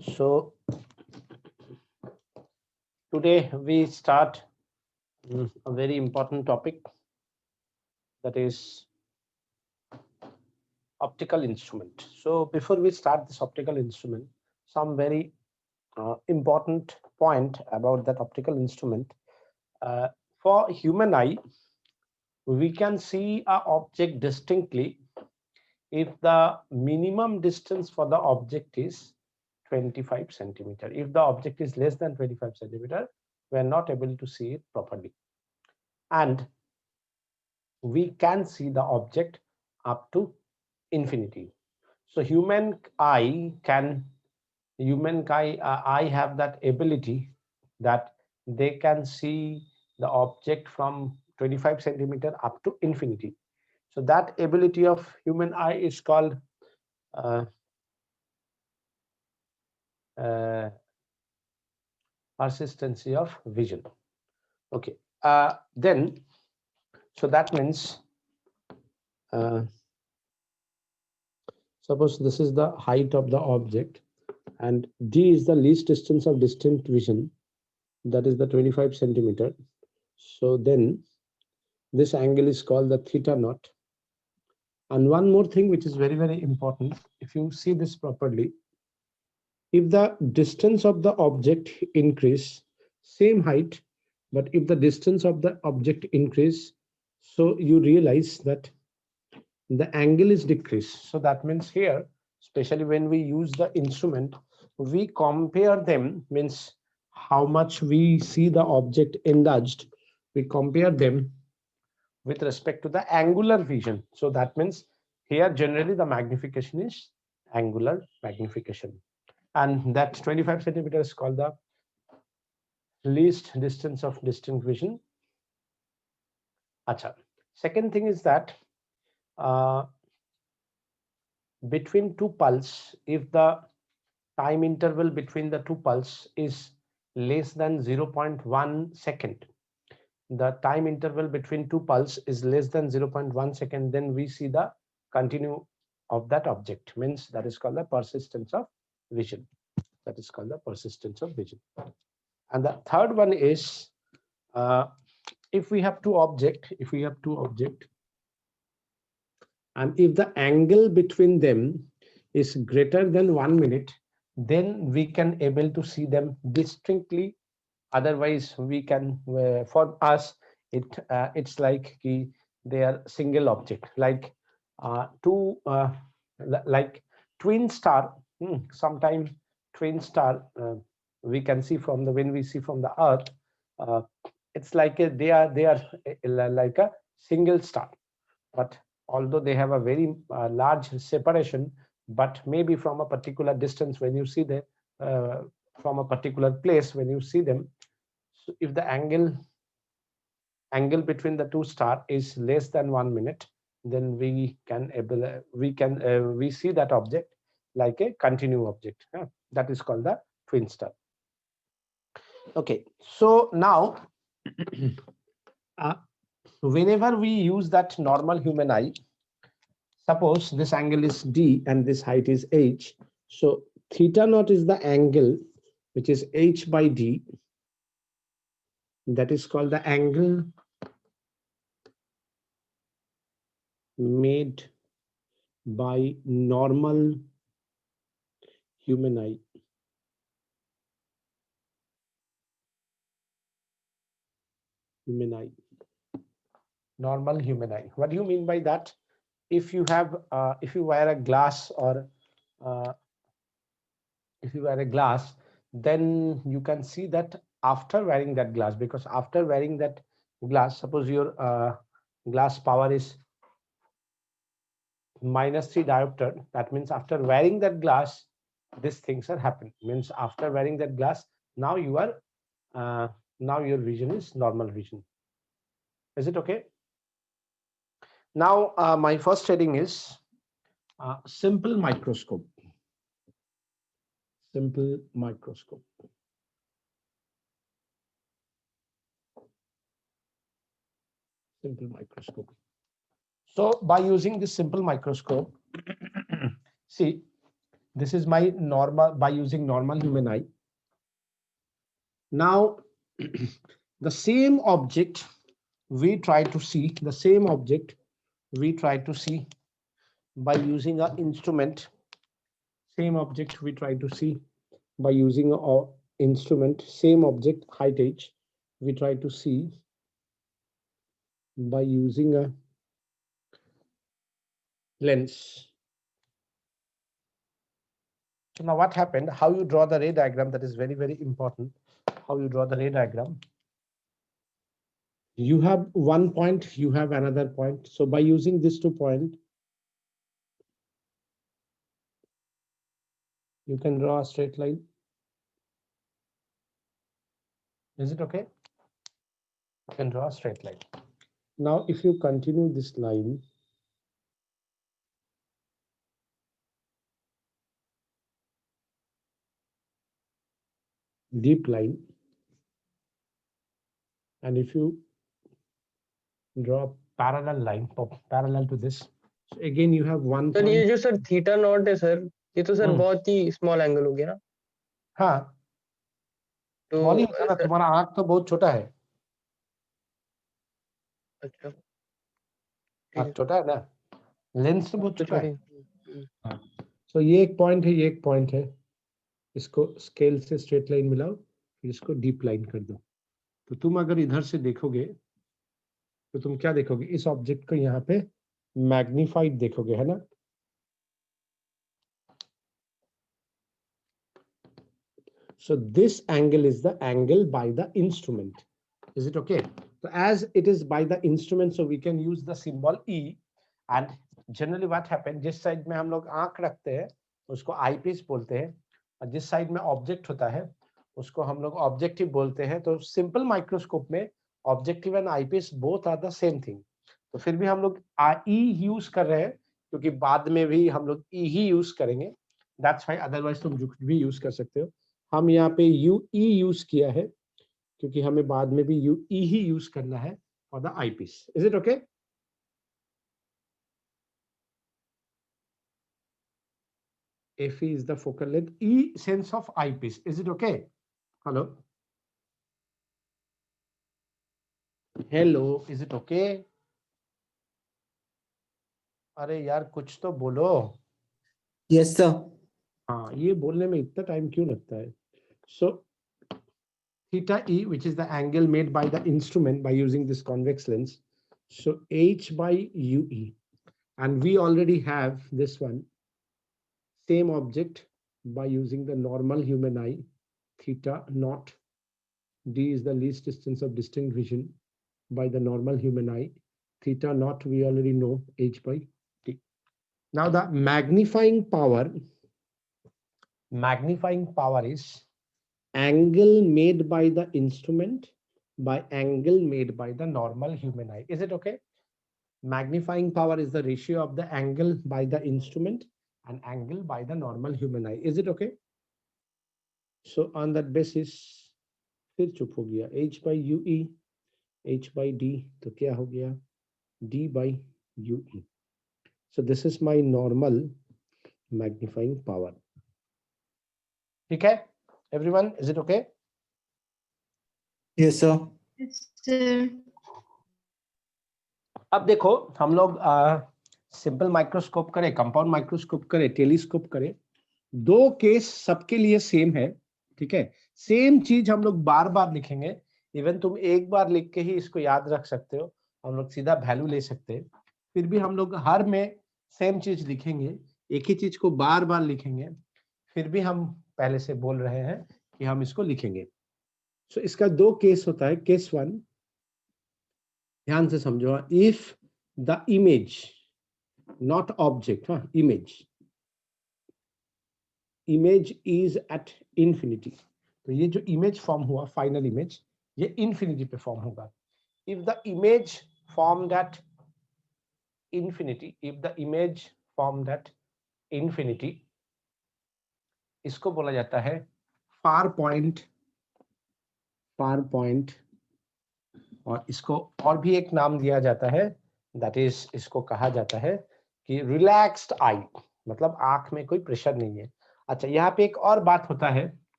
So today we start a very important topic, that is optical instrument. So before we start this optical instrument, some very important point about that optical instrument. Uh, for human eye, we can see a object distinctly if the minimum distance for the object is 25 centimeter. If the object is less than 25 centimeter, we are not able to see it properly. And we can see the object up to infinity. So eye have that ability that they can see the object from 25 centimeter up to infinity. So that ability of human eye is called uh, uh, persistency of vision. Okay. Then, so that means, uh, suppose this is the height of the object, and d is the least distance of distant vision, that is the 25 centimeter. So then this angle is called the theta naught. And one more thing which is very important, if you see this properly, if the distance of the object increase, same height, but if the distance of the object increase, so you realize that the angle is decreased. So that means here, especially when we use the instrument, we compare them, means how much we see the object enlarged, we compare them with respect to the angular vision. So that means here generally the magnification is angular magnification, and that 25 centimeters is called the least distance of distant vision. Acha. Second thing is that uh, between two pulse, if the time interval between the two pulse is less than 0.1 second, the time interval between two pulse is less than 0.1 second, then we see the continue of that object, means that is called the persistence of vision. That is called the persistence of vision. And the third one is, uh, if we have two object, and if the angle between them is greater than 1 minute, then we can able to see them distinctly. Otherwise we can, for us it's like they are single object, like two like twin star. Sometimes twin star, we can see from the, when we see from the earth, uh, it's like they are like a single star, but although they have a very large separation, but maybe from a particular distance, when you see them, uh, from a particular place, when you see them, so if the angle between the two star is less than 1 minute, then we see that object like a continue object. That is called the twin star. Okay, so now uh, whenever we use that normal human eye, suppose this angle is d and this height is h, so theta naught is the angle which is h by d, that is called the angle made by normal human eye. Human eye. Normal human eye. What do you mean by that? If you have, if you wear a glass, or uh, if you wear a glass, then you can see that after wearing that glass, because after wearing that glass, suppose your glass power is -3 diopter, that means after wearing that glass, these things are happening. Means after wearing that glass, now you are, uh, now your vision is normal vision. Is it okay? Now my first heading is simple microscope. Simple microscope. Simple microscope. So by using this simple microscope, see, This is my normal by using normal human eye. Now, the same object we try to see, the same object we try to see by using an instrument. Same object we try to see by using an instrument. Same object, height h, we try to see by using a lens. So now what happened? How you draw the ray diagram, that is very, very important. How you draw the ray diagram. You have one point, you have another point. So by using these 2 points, you can draw a straight line. Is it okay? You can draw a straight line. Now, if you continue this line, deep line, and if you draw a parallel line parallel to this, so again you have one sir point. ये जो sir theta naught है sir, ये तो sir बहुत ही small angle हो गया ना। हाँ, तो स्मॉल ही होता है ना, तुम्हारा आंख तो बहुत छोटा है। अच्छा, आंख छोटा है ना, लेंस तो बहुत छोटा है। हाँ। तो ये एक पॉइंट है, ये एक पॉइंट है, इसको स्केल से स्ट्रेट लाइन मिलाओ, फिर इसको डीप लाइन कर दो। तो तुम अगर इधर से देखोगे तो तुम क्या देखोगे? इस ऑब्जेक्ट को यहाँ पे मैग्नीफाइड देखोगे, है ना? So this angle is the angle by the instrument. Is it okay? So as it is by the instrument, so we can use the symbol E. And generally what happen, जिस side में हम लोग आंख रखते हैं उसको आई piece बोलते हैं, और जिस साइड में ऑब्जेक्ट होता है उसको हम लोग ऑब्जेक्टिव बोलते हैं। तो सिंपल माइक्रोस्कोप में objective and eyepiece both are the same thing. तो फिर भी हम लोग ई यूज कर रहे हैं क्योंकि बाद में भी हम लोग ई ही यूज करेंगे। दैट्स व्हाई, अदरवाइज तुम जो भी यूज कर सकते हो। हम यहाँ पे यू ई यूज किया है क्योंकि हमें बाद में भी यू ई ही यूज करना है for the eyepiece. Is it okay? FE is the focal length, E sense of eyepiece. Is it okay? Hello? Hello, is it okay? अरे यार कुछ तो बोलो। Yes, sir. हाँ, ये बोलने में इतना टाइम क्यों लगता है? So theta E, which is the angle made by the instrument by using this convex lens. So H by UE, and we already have this one. Same object by using the normal human eye, theta naught. D is the least distance of distinct vision by the normal human eye. Theta naught we already know, H by T. Now the magnifying power is angle made by the instrument by angle made by the normal human eye. Is it okay? Magnifying power is the ratio of the angle by the instrument and angle by the normal human eye. Is it okay? So on that basis, फिर चुप हो गया, H by UE, H by D, तो क्या हो गया? D by UE. So this is my normal magnifying power. ठीक है? Everyone, is it okay? Yes, sir. Yes, sir. अब देखो हम लोग सिंपल माइक्रोस्कोप करें, कंपाउंड माइक्रोस्कोप करें, टेलीस्कोप करें, दो केस सबके लिए सेम है। ठीक है, सेम चीज हम लोग बार बार लिखेंगे। इवन तुम एक बार लिख के ही इसको याद रख सकते हो, हम लोग सीधा वैल्यू ले सकते हैं। फिर भी हम लोग हर में सेम चीज लिखेंगे, एक ही चीज को बार बार लिखेंगे। फिर भी हम पहले से बोल रहे हैं कि हम इसको लिखेंगे। सो इसका दो केस होता है। केस वन, ध्यान से समझो, if the image not object, हाँ इमेज इज एट इंफिनिटी, तो ये जो इमेज फॉर्म हुआ फाइनल इमेज, ये इंफिनिटी पे फॉर्म होगा। If the image form that infinity, if the image form that infinity, इसको बोला जाता है फार पॉइंट, और इसको और भी एक नाम दिया जाता है, दैट इज, इसको कहा जाता है कि रिलैक्स्ड आई, मतलब आंख में कोई प्रेशर नहीं है। अच्छा, यहाँ पे एक और बात होता है,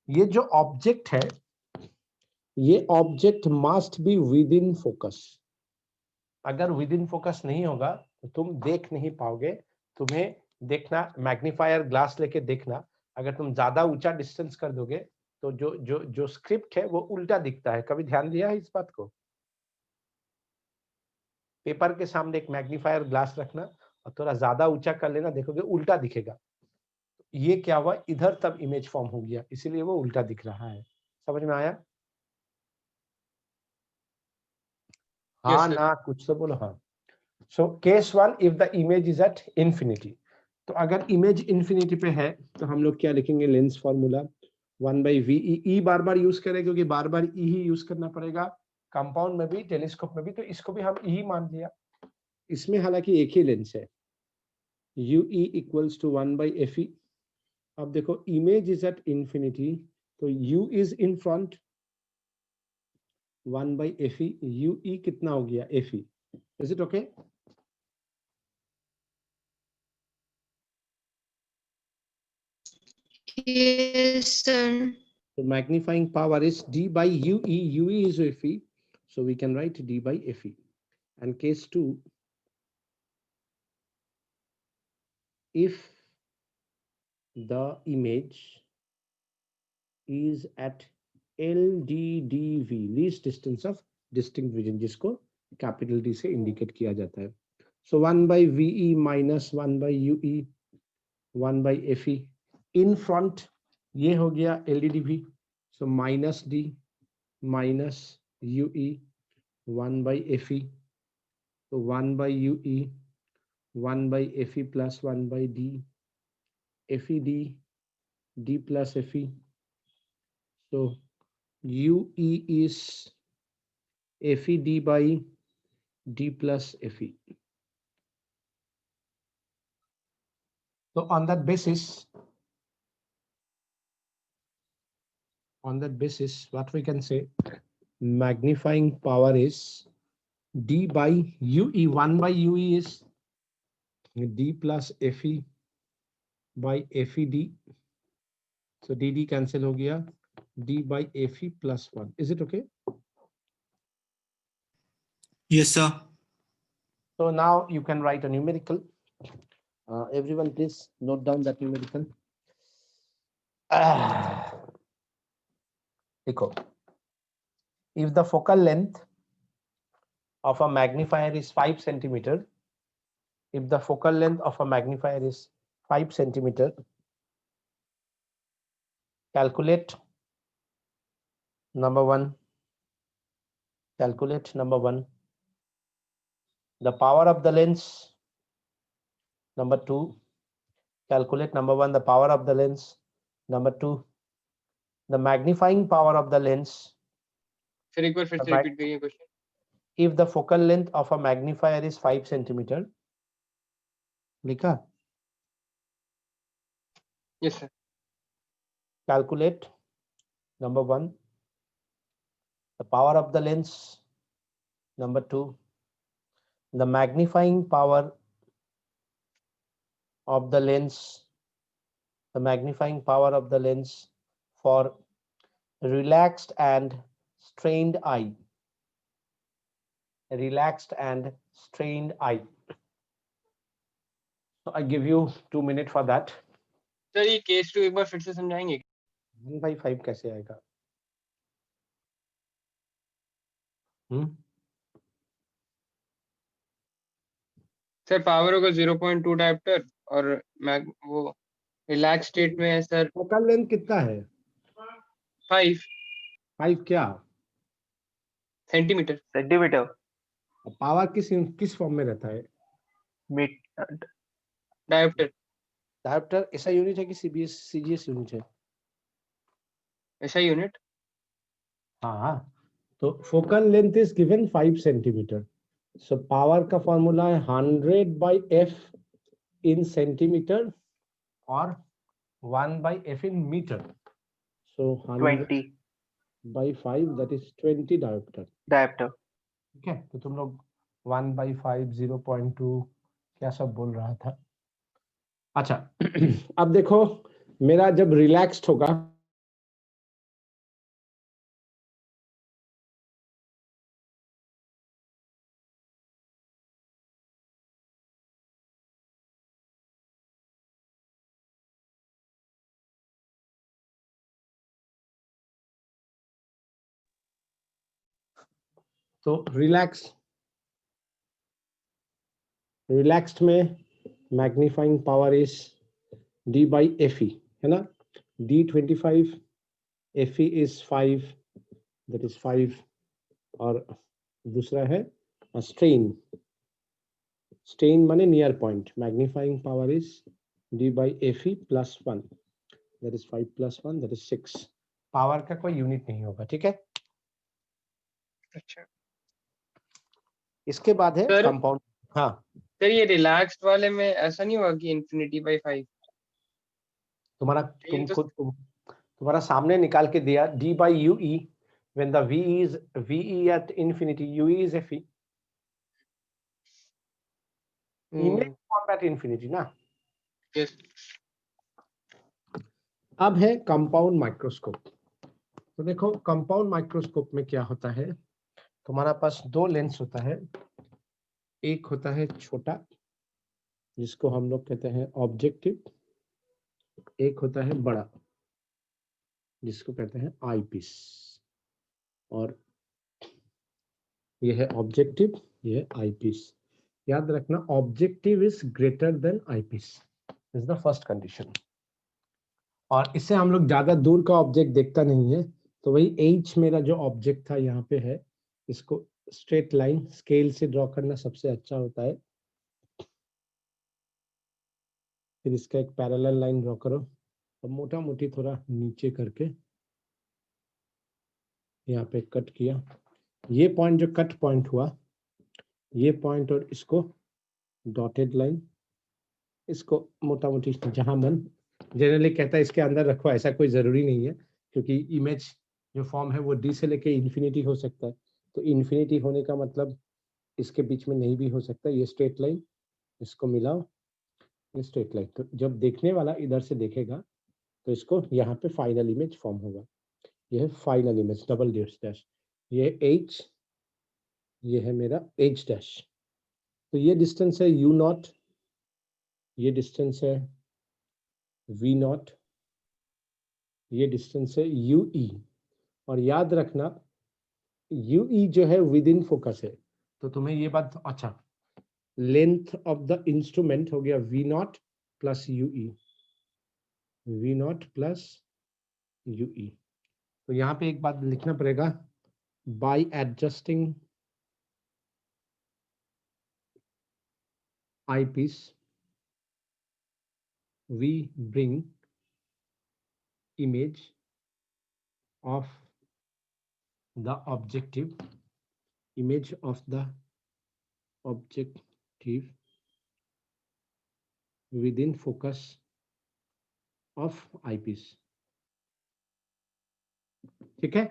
ये जो ऑब्जेक्ट है, ये object must be with in focus. अगर विद इन फोकस नहीं होगा तो तुम देख नहीं पाओगे। तुम्हें देखना, मैग्नीफायर ग्लास लेके देखना, अगर तुम ज्यादा ऊंचा डिस्टेंस कर दोगे तो जो जो जो स्क्रिप्ट है वो उल्टा दिखता है। कभी ध्यान दिया है इस बात को? पेपर के सामने एक मैग्नीफायर ग्लास रखना और थोड़ा ज्यादा ऊंचा कर लेना, देखोगे उल्टा दिखेगा। ये क्या हुआ, इधर तब इमेज फॉर्म हो गया, इसीलिए वो उल्टा दिख रहा है। समझ में आया? हाँ sir. ना, कुछ तो बोलो। हाँ। So case one, if the image is at infinity, तो अगर इमेज इंफिनिटी पे है तो हम लोग क्या लिखेंगे, लेंस फॉर्मूला 1/VE। ई बार बार यूज करें क्योंकि बार बार ई ही यूज करना पड़ेगा, कंपाउंड में भी टेलीस्कोप में भी, तो इसको भी हम ई मान लिया। इसमें हालांकि एक ही लेंस है, UE इक्वल्स टू 1/FE। अब देखो इमेज इज एट इंफिनिटी, तो U is in front, 1/FE, UE कितना हो गया, FE। Is it okay? Yes, sir. So magnifying power is D by UE. UE is FE, so we can write D by FE. And case 2, if the image is at LDDV, least distance of distinct vision, जिसको capital D से indicate किया जाता है। So 1/VE minus 1/UE, 1/FE। in front ये हो गया LDDV, so minus D minus UE, 1/FE, so 1/UE, 1/FE plus 1/D, FED, D plus FE, so UE is FED by D plus FE. So on that basis, what we can say, magnifying power is D by UE. 1/UE is D plus FE by FED. So DD cancel हो गया, D by FE plus 1. Is it okay? Yes, sir. So now you can write a numerical. Everyone please note down that numerical. देखो, if the focal length of a magnifier is 5 centimeter, if the focal length of a magnifier is 5 centimeter, calculate number one, the power of the lens. Number two, calculate number one, the power of the lens. Number two, the magnifying power of the lens. Sir, एक बार फिर से repeat करिए question. If the focal length of a magnifier is 5 centimeter, लिखा? Yes, sir. Calculate number one, the power of the lens. Number two, the magnifying power of the lens, for relaxed and strained eye. So I give you 2 minutes for that. Sir, ये case 2 एक बार फिर से समझाएंगे? 1/5 कैसे आएगा? Sir power होगा 0.2 dioptre और वो रिलैक्स स्टेट में है सर फोकल लेंथ कितना है? 5 क्या? सेंटीमीटर। पावर किस फॉर्म में रहता है? डायोप्टर ऐसा यूनिट है कि सीजीएस यूनिट है? ऐसा यूनिट। हाँ, तो focal length is given 5 centimetre. So power का फॉर्मूला है 100/f इन सेंटीमीटर और 1/f in metre. So 100/5 that is 20 dioptre. ठीक है, तो तुम लोग 1/5, 0.2 क्या सब बोल रहा था। अच्छा अब देखो, मेरा जब रिलैक्स्ड होगा तो रिलैक्स्ड में magnifying power is d by fe, है ना? d25 fe is 5, that is 5. और दूसरा है strain माने near point, magnifying power is d by fe plus 1, that is 5 plus 1, that is 6. Power का कोई यूनिट नहीं होगा, ठीक है? अच्छा इसके बाद है सर, कंपाउंड। हाँ सर ये रिलैक्स्ड वाले में ऐसा नहीं होगा कि इन्फिनिटी बाई 5? तुम्हारा सामने निकाल के दिया d by ue when the ve at infinity, ue is fe, image form at infinity ना। यस अब है कंपाउंड माइक्रोस्कोप। तो देखो कंपाउंड माइक्रोस्कोप में क्या होता है, तुम्हारा पास दो लेंस होता है, एक होता है छोटा जिसको हम लोग कहते हैं ऑब्जेक्टिव, एक होता है बड़ा जिसको कहते हैं आईपीस। और ये है ऑब्जेक्टिव, ये है आईपीस। याद रखना objective is greater than eyepiece, is the first condition. और इससे हम लोग ज्यादा दूर का ऑब्जेक्ट देखता नहीं है, तो वही एच मेरा जो ऑब्जेक्ट था यहाँ पे है, इसको स्ट्रेट लाइन स्केल से ड्रॉ करना सबसे अच्छा होता है। फिर इसका एक पैरेलल लाइन ड्रॉ करो और मोटा मोटी थोड़ा नीचे करके यहाँ पे कट किया। ये पॉइंट जो कट पॉइंट हुआ, ये पॉइंट और इसको डॉटेड लाइन, इसको मोटा मोटी जहां मन जनरली कहता है इसके अंदर रखो, ऐसा कोई जरूरी नहीं है क्योंकि इमेज जो फॉर्म है वो डी से लेके इन्फिनिटी हो सकता है। तो इन्फिनिटी होने का मतलब इसके बीच में नहीं भी हो सकता। ये स्ट्रेट लाइन, इसको मिलाओ, ये स्ट्रेट लाइन। तो जब देखने वाला इधर से देखेगा तो इसको यहाँ पे फाइनल इमेज फॉर्म होगा। ये है फाइनल इमेज डबल डैश, ये एच, ये है मेरा एच डैश। तो ये डिस्टेंस है यू नॉट, ये डिस्टेंस है वी नॉट, ये डिस्टेंस है यू ई। और याद रखना यू ई जो है विद इन फोकस है, तो तुम्हें ये बात अच्छा, लेंथ ऑफ द इंस्ट्रूमेंट हो गया V not plus U E, V not plus U E. तो यहाँ पे एक बात लिखना पड़ेगा, by adjusting eyepiece we bring image of the objective, image of the objective within focus of eyepiece, ठीक है?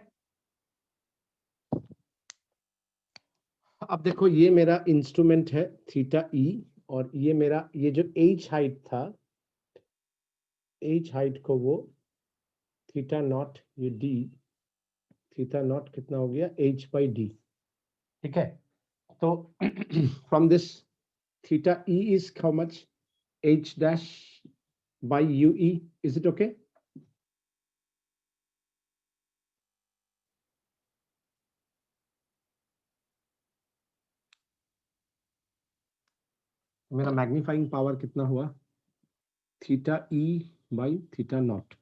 अब देखो ये मेरा इंस्ट्रूमेंट है थीटा ई, और ये मेरा ये जो एच हाइट था, एच हाइट को वो थीटा नॉट, ये डी थीटा नॉट कितना हो गया एच बाई डी, ठीक है? तो from this theta E is how much, H dash by you E, is it okay? मेरा मैग्नीफाइंग पावर कितना हुआ, theta E by theta naught.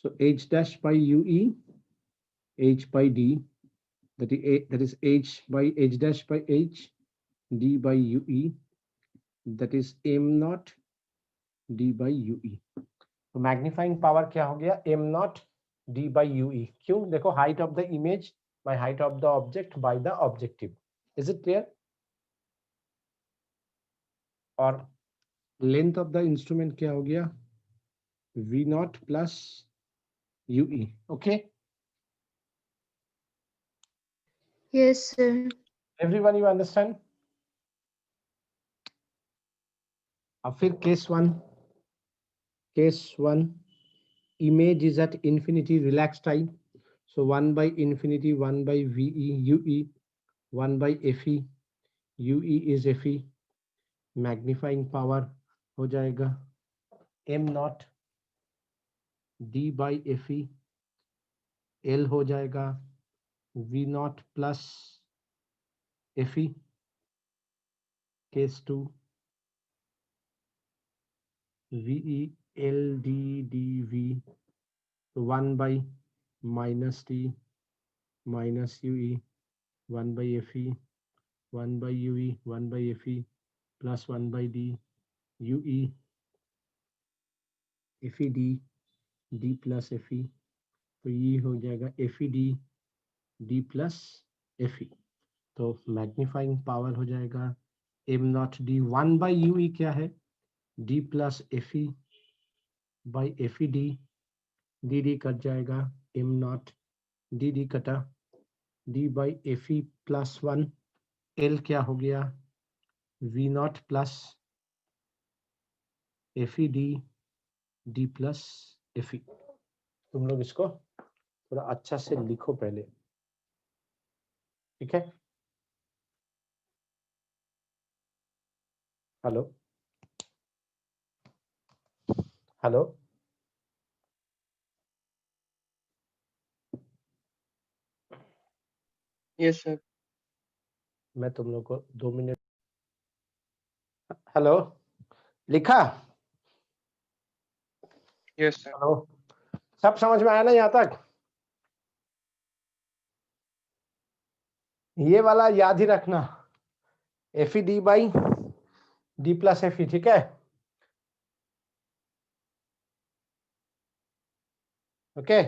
So H dash by you E, h by d, that is h by h dash by h, d by ue, that is m naught d by ue। तो magnifying power क्या हो गया, m naught d by ue। क्यों? देखो height of the image by height of the object by the objective. Is it clear? और length of the instrument क्या हो गया, v naught plus ue। Okay Yes, sir. Everyone, you understand? अब फिर case one, case one image is at infinity, relaxed time. So 1 by infinity, 1 by VE, UE, 1 by FE, UE is FE. Magnifying power हो जाएगा M naught D by FE, L हो जाएगा V naught plus FE, case 2, VE L D dV, 1 by minus T minus UE, 1 by FE, 1 by UE, 1 by FE, plus 1 by D, UE, FED, D plus FE. तो ये हो जाएगा FED, D plus FE. तो magnifying power हो जाएगा M naught D, 1 by UE क्या है? D plus FE by FED, DD cut जाएगा, M naught DD कटा, D by FE plus 1, L क्या हो गया? V naught plus FED, D plus FE. तुम लोग इसको थोड़ा अच्छा से लिखो पहले, ठीक है? Hello hello, Yes, sir. मैं तुम लोग को 2 मिनट, हेलो, लिखा? Yes, sir. हेलो, सब समझ में आया ना यहाँ तक? ये वाला याद ही रखना, FED by D plus FE, ठीक है? ओके,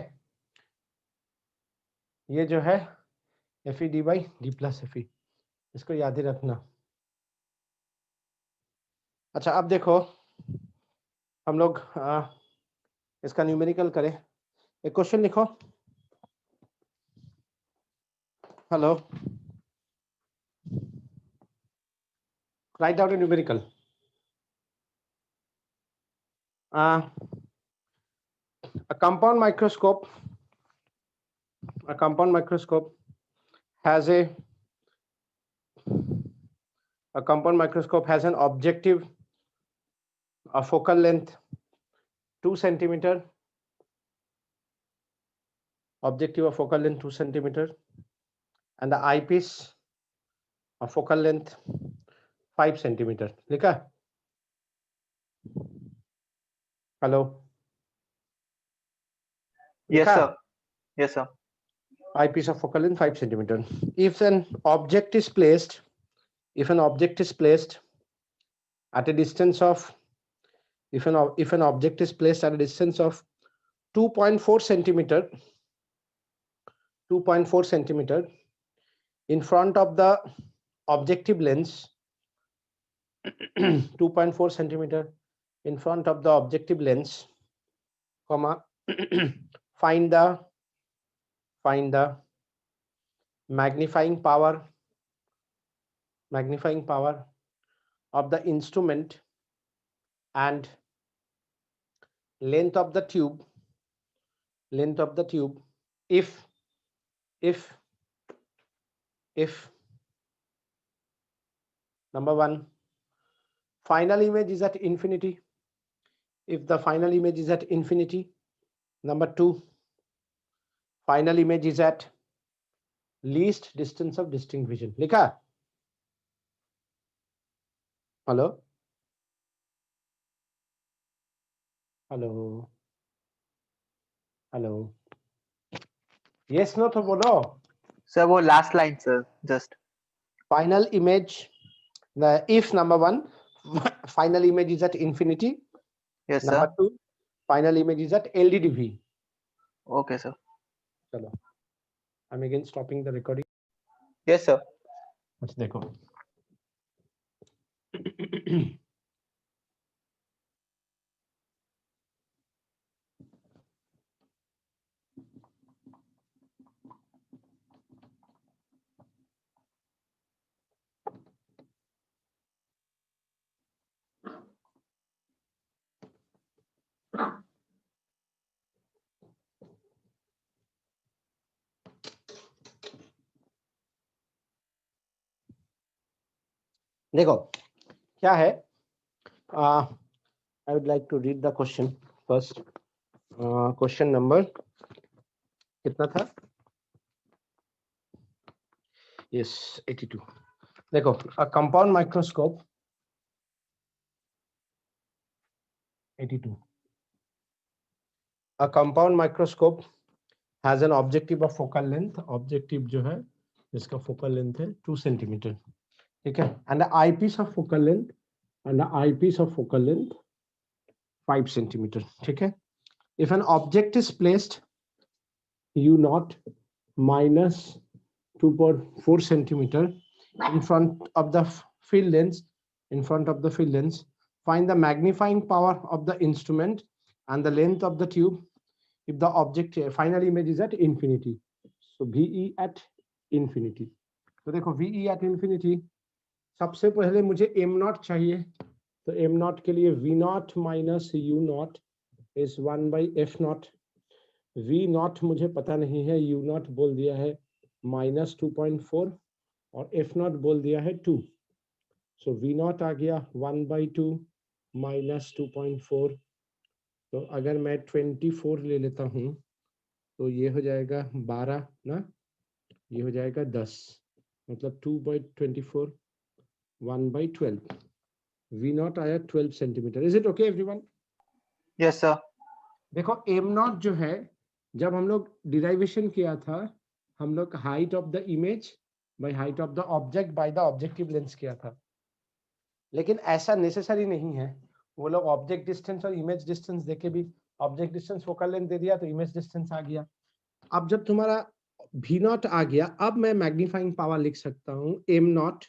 ये जो है FED by D plus FE, इसको याद ही रखना. अच्छा, अब देखो हम लोग इसका न्यूमेरिकल करें. एक क्वेश्चन लिखो. Hello, write out a numerical. A compound microscope has a compound microscope has an objective, a focal length 2 centimeter, objective of focal length 2 centimeter, and the eyepiece of focal length 5 centimeter. लिखा? Hello, Yes, लिखा? sir. Yes, sir. Eyepiece of focal length 5 centimeter. If an object is placed at a distance of, if an object is placed at a distance of 2.4 centimeter, 2.4 centimeter in front of the objective lens, 2.4 centimeter in front of the objective lens, comma, find the magnifying power of the instrument and length of the tube if number 1, final image is at infinity, if the final image is at infinity. Number 2, final image is at least distance of distinct vision. लिखा? Hello hello hello, yes no तो बोलो. Sir, वो last line, sir. Just. Final image, if number 1, final image is at infinity. Yes, Number sir. 2, final image is at LDDV. Okay, sir. चलो, I'm again stopping the recording. Yes, sir. अच्छा देखो. देखो क्या है, I would like to read the question first. Question number कितना था? Yes 82. देखो, a compound microscope 82. A compound microscope has an objective of focal length. Objective जो है जिसका focal length है 2 सेंटीमीटर, ठीक है, and the eyepiece of focal length, and the eyepiece of focal length 5 centimetre, ठीक है. If an object is placed u naught minus 2.4 centimeter in front of the field lens, find the magnifying power of the instrument and the length of the tube if the object final image is at infinity. So VE at infinity. तो देखो VE at infinity, सबसे पहले मुझे m naught चाहिए, तो m naught के लिए v naught minus u naught is 1 by f naught. v naught मुझे पता नहीं है, u naught बोल दिया है minus 2.4 और f naught बोल दिया है 2. So v naught आ गया 1 by 2 minus 2.4. तो अगर मैं 24 ले लेता हूँ तो ये हो जाएगा 12 ना, ये हो जाएगा 10, मतलब 2 by 24 1 by 12. v naught आया 12 centimetre. Is it okay everyone? Yes, sir. देखो m naught जो है, जब हम लोग डिराइवेशन किया था, हम लोग height of the image by height of the object by the objective lens किया था, लेकिन ऐसा नेसेसरी नहीं है. वो लोग ऑब्जेक्ट डिस्टेंस और इमेज डिस्टेंस देके भी, ऑब्जेक्ट डिस्टेंस फोकल लेंथ दे दिया तो इमेज डिस्टेंस आ गया. अब जब तुम्हारा v naught आ गया, अब मैं मैग्नीफाइंग पावर लिख सकता हूँ m naught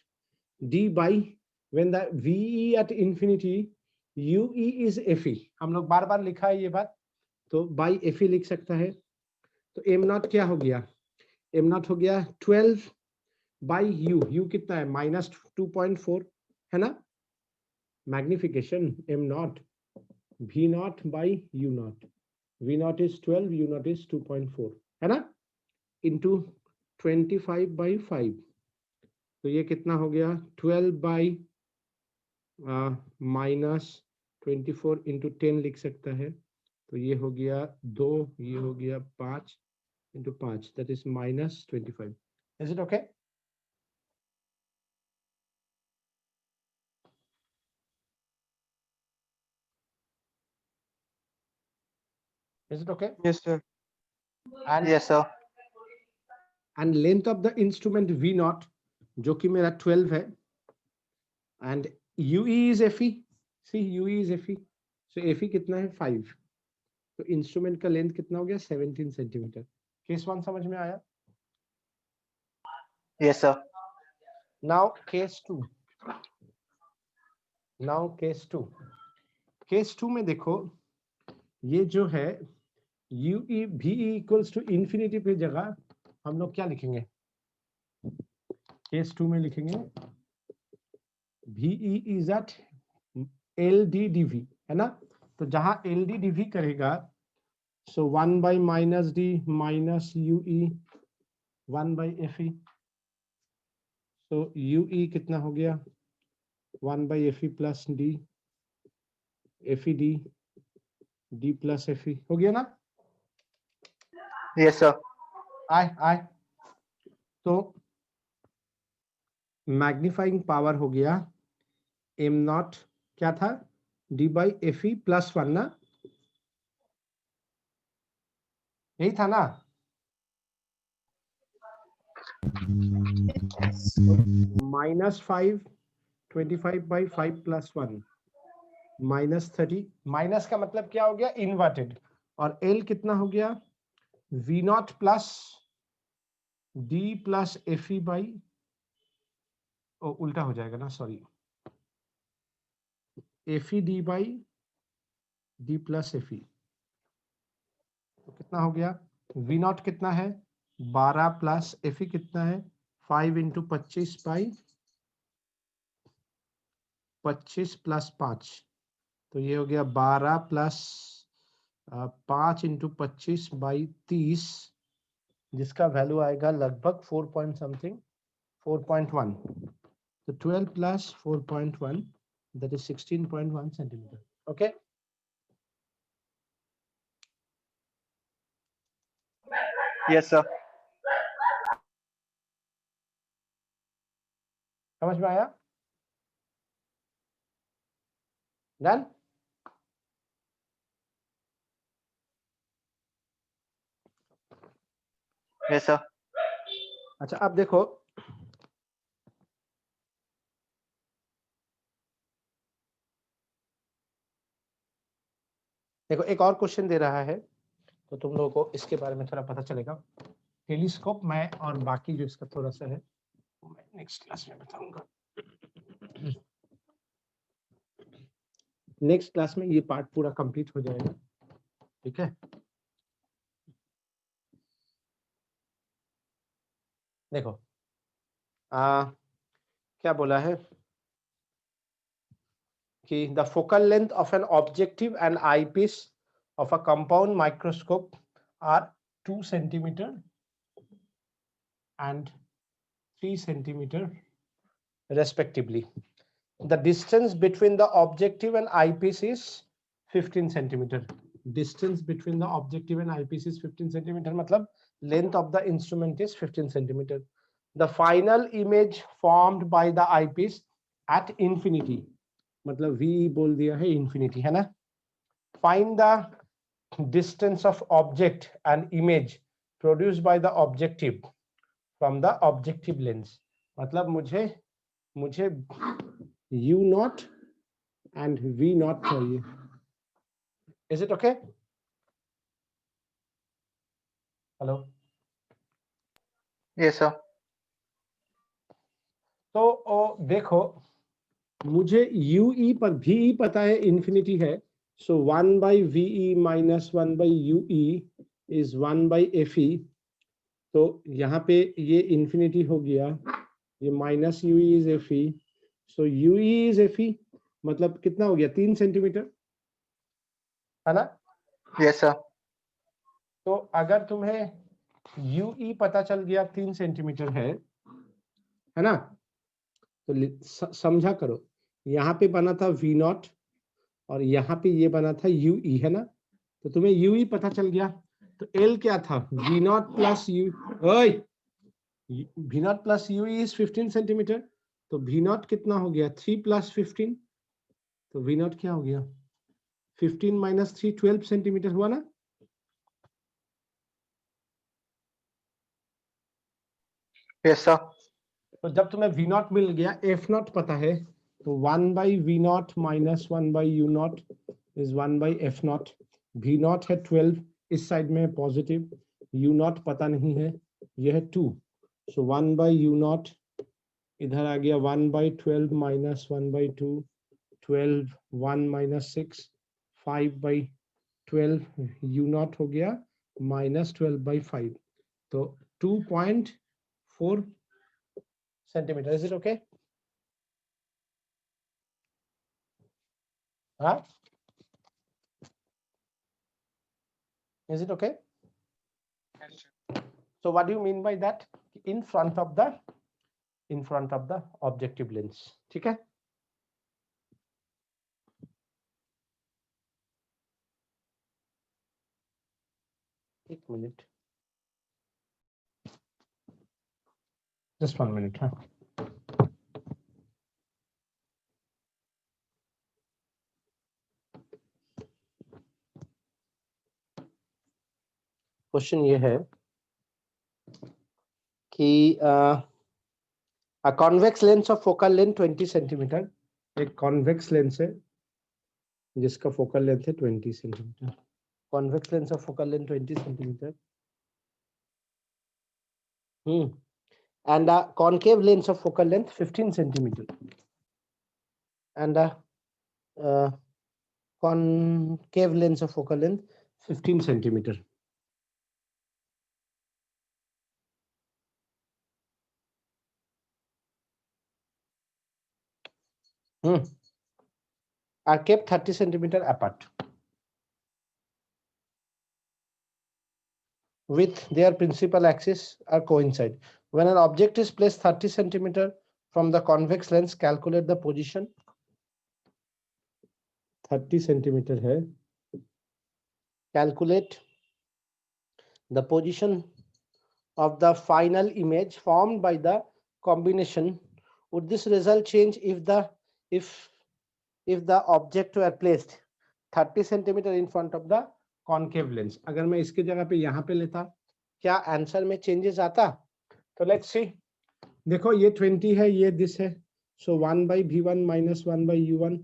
d by when the VE at infinity UE is FE. हम लोग बार बार लिखा है ये बात, तो by FE लिख सकता है. तो m naught क्या हो गया? m naught हो गया 12 by u कितना है? minus 2.4 है ना. Magnification m naught v naught by u naught. v naught is 12, u naught is 2.4 है ना, into 25 by 5. तो ये कितना हो गया? 12 by minus 24 into 10 लिख सकता है. तो ये हो गया 2, ये हो गया 5 into 5, that is minus 25. Is it okay? Is it okay? Yes, sir. And Yes, sir. and length of the instrument v naught जो कि मेरा 12 है, and UE is FE. See, UE is FE. So FE कितना है? 5. तो instrument का length कितना हो गया? 17 सेंटीमीटर. केस 1 समझ में आया? Yes, sir. Now case 2. Now case 2. Case 2 में देखो, ये जो है UE VE equals to infinity पे जगह हम लोग क्या लिखेंगे? केस 2 में लिखेंगे VE is at LD/dV, है ना. तो जहां LD/dV करेगा, so 1 by minus D minus UE 1 by FE. so UE कितना हो गया? 1 by FE plus D, FED, D plus FE हो गया ना. Yes, sir. आए तो मैग्नीफाइंग पावर हो गया m naught क्या था? D by FE plus 1 ना, यही था ना. minus 5 25 by 5 plus 1 minus 30. Minus का मतलब क्या हो गया? इन्वर्टेड. और L कितना हो गया? V naught plus D plus FE by, उल्टा हो जाएगा ना, sorry, FED by D plus FE. तो कितना हो गया? V naught कितना है? 12 प्लस FE कितना है? 5 into 25 by 25 प्लस 5. तो ये हो गया 12 प्लस 5 into 25 by 30, जिसका वैल्यू आएगा लगभग 4 point something 4.1. So 12 plus 4.1, that is 16.1 centimeter. Okay. Yes, sir. समझ में आया? Done? Yes, sir. अच्छा अब देखो, एक और क्वेश्चन दे रहा है तो तुम लोगों को इसके बारे में थोड़ा पता चलेगा। टेलीस्कोप में और बाकी जो इसका थोड़ा सा है मैं नेक्स्ट क्लास में बताऊंगा। नेक्स्ट क्लास में ये पार्ट पूरा कंप्लीट हो जाएगा, ठीक है। देखो क्या बोला है कि the focal length of an objective and eyepiece of a compound microscope are 2 centimeter and 3 centimeter respectively. The distance between the objective and eyepiece is 15 centimeter. Distance between the objective and eyepiece is 15 centimeter. मतलब length of the instrument is 15 centimeter. The final image formed by the eyepiece at infinity. मतलब V बोल दिया है infinity है ना. Find the distance of object and image produced by the objective from the objective lens. मतलब मुझे U naught and V naught चाहिए. Is it okay? Hello. Yes, sir. तो देखो मुझे UE पर VE पता है infinity है, so 1 by VE minus 1 by UE is 1 by FE. तो यहाँ पे ये infinity हो गया, ये minus UE is FE, so UE is FE, मतलब कितना हो गया 3 सेंटीमीटर है ना। Yes, sir. तो अगर तुम्हें UE पता चल गया 3 सेंटीमीटर है ना, तो समझा करो यहाँ पे बना था V नॉट और यहाँ पे ये बना था UE है ना, तो तुम्हें UE पता चल गया, तो L क्या था V not plus U, V not plus UE is 15 centimetre, तो V नॉट कितना हो गया 3 प्लस 15, तो V नॉट क्या हो गया 15 माइनस 3 12 सेंटीमीटर हुआ ना। Yes, sir. तो जब तुम्हें V नॉट मिल गया, F नॉट पता है, तो 1 by V not minus 1 by U not is 1 by F not. V not है 12, इस साइड में पॉजिटिव, U नॉट पता नहीं है, यह है 2, सो 1 by U नॉट इधर आ गया 1 by 12 minus 1 by 2, 12 1 minus 6 5 by 12, U not हो गया माइनस 12 by 5, तो 2.4 centimeter. Is it okay? Huh? Is it okay? Yes, sir. So what do you mean by that? In front of the objective lens. ठीक है? एक minute. Just 1 minute. Huh? Question ये है कि a convex lens of focal length 20 centimetre, एक convex lens है जिसका focal length है 20 centimetre. Convex lens of focal length 20 centimetre. And a concave lens of focal length 15 centimeter. And a concave lens of focal length 15 centimeter. Are kept 30 centimeter apart with their principal axis are coincide. When an object is placed 30 centimeter from the convex lens, calculate the position. 30 centimetre है. Calculate the position of the final image formed by the combination. Would this result change if the object were placed 30 centimeter in front of the concave lens? अगर मैं इसके जगह पे यहाँ पे लेता, क्या आंसर में चेंजेस आता? तो लेट्स सी. देखो ये 20 है, ये दिस है. So 1 by V1 minus 1 by U1,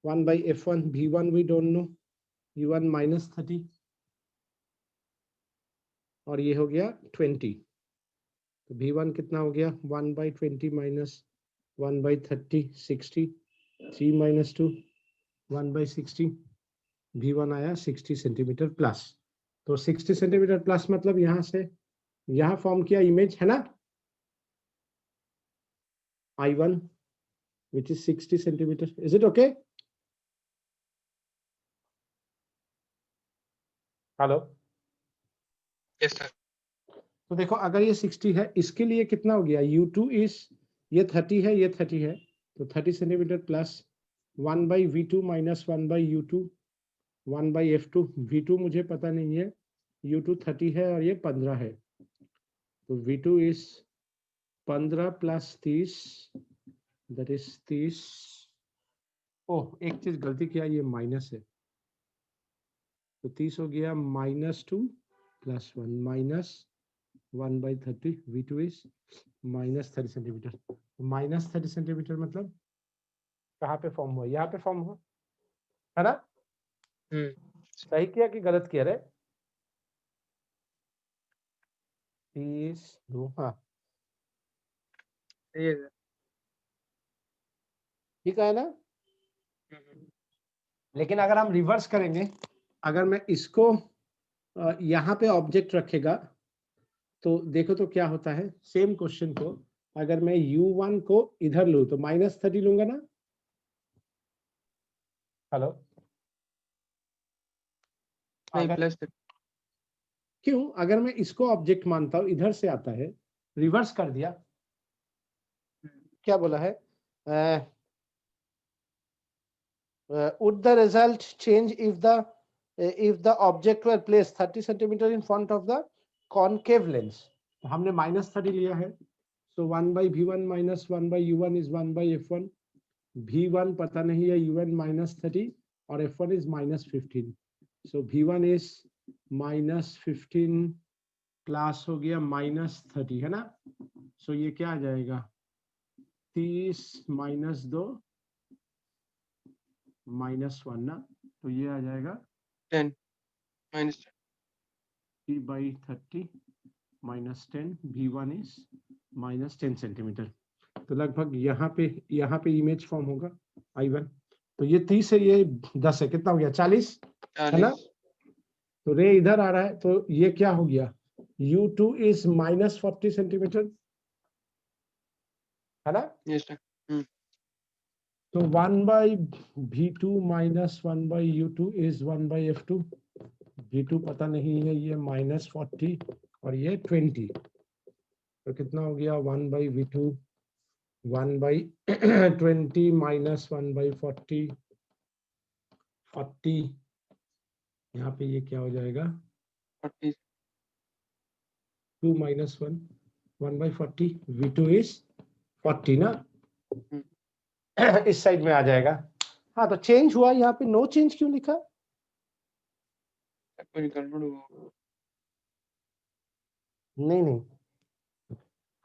1 by F1. V1 we don't know, U1 minus 30 और ये हो गया 20. तो V1 कितना हो गया? 1 by 20 minus 1 by 30, 60. 3 minus 2, 1 by 60. V1 आया 60 सेंटीमीटर प्लस. तो 60 सेंटीमीटर प्लस मतलब यहाँ से यहाँ फॉर्म किया इमेज है ना, I1 which is 60 centimeter. Is it okay? Hello. Yes, sir. तो देखो अगर ये 60 है, इसके लिए कितना हो गया? U2 is, ये 30 है, ये 30 है, तो 30 centimetre plus 1 by V2 minus 1 by U2, 1 by F2. V2 मुझे पता नहीं है, U2 30 है और ये 15 है, तो V2 is 15 plus 30, that is 30. ओह, एक चीज गलती किया, ये माइनस है, तो 30 हो गया -2 plus 1 minus 1 by 30. V2 is minus 30 centimetre. Minus 30 centimetre मतलब कहाँ पे फॉर्म हुआ? यहाँ पे फॉर्म हुआ है ना. सही किया कि गलत किया रे? 30 2. हाँ सही है, sir. ठीक है ना. लेकिन अगर हम रिवर्स करेंगे, अगर मैं इसको यहाँ पे ऑब्जेक्ट रखेगा तो देखो तो क्या होता है. सेम क्वेश्चन को अगर मैं U1 को इधर लूं तो -30 लूंगा ना. हेलो. नहीं, अगर प्लस क्यों? अगर मैं इसको ऑब्जेक्ट मानता हूं, इधर से आता है, रिवर्स कर दिया. क्या बोला है? Would the result change if the object were placed 30 centimeter in front of the concave lens? तो हमने -30 लिया है, so 1 by V1 minus 1 by U1 is 1 by F1. V1 पता नहीं है, UN -30 और F1 is -15. So V1 is -15 plus हो गया -30 है ना. So ये क्या आ जाएगा? 30 - 2 -1 ना, तो ये आ जाएगा 10 minus 10. 3 by 30 -10. V1 is -10 centimetre. तो लगभग यहाँ पे इमेज फॉर्म होगा I1. तो ये 30 है, ये 10 है, कितना हो गया? 40 है ना. तो रे इधर आ रहा है, तो ये क्या हो गया? U2 is -40 सेंटीमीटर है ना. Yes, sir. तो 1 by V2 minus 1 by U2 is 1 by F2. V2 पता नहीं है, ये -40 और ये 20, तो कितना हो गया? 1 by V2, 1 by 20 minus 1 by 40. यहाँ पे ये क्या हो जाएगा? 40. 2 minus 1, 1 by 40. V2 is 40 ना. इस साइड में आ जाएगा. हाँ, तो चेंज हुआ. यहाँ पे नो चेंज क्यों लिखा? कोई गड़बड़ हुआ. नहीं.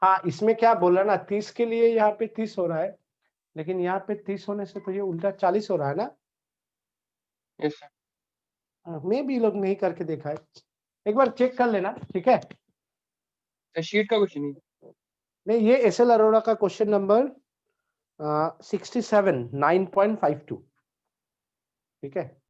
हाँ, इसमें क्या बोला ना, 30 के लिए यहाँ पे 30 हो रहा है, लेकिन यहाँ पे 30 होने से तो ये उल्टा 40 हो रहा है ना. Yes, sir. मैं भी लोग नहीं करके देखा है, एक बार चेक कर लेना. ठीक है. शीट का कुछ नहीं. नहीं, ये एसएल अरोड़ा का क्वेश्चन नंबर 67 9.52. ठीक है.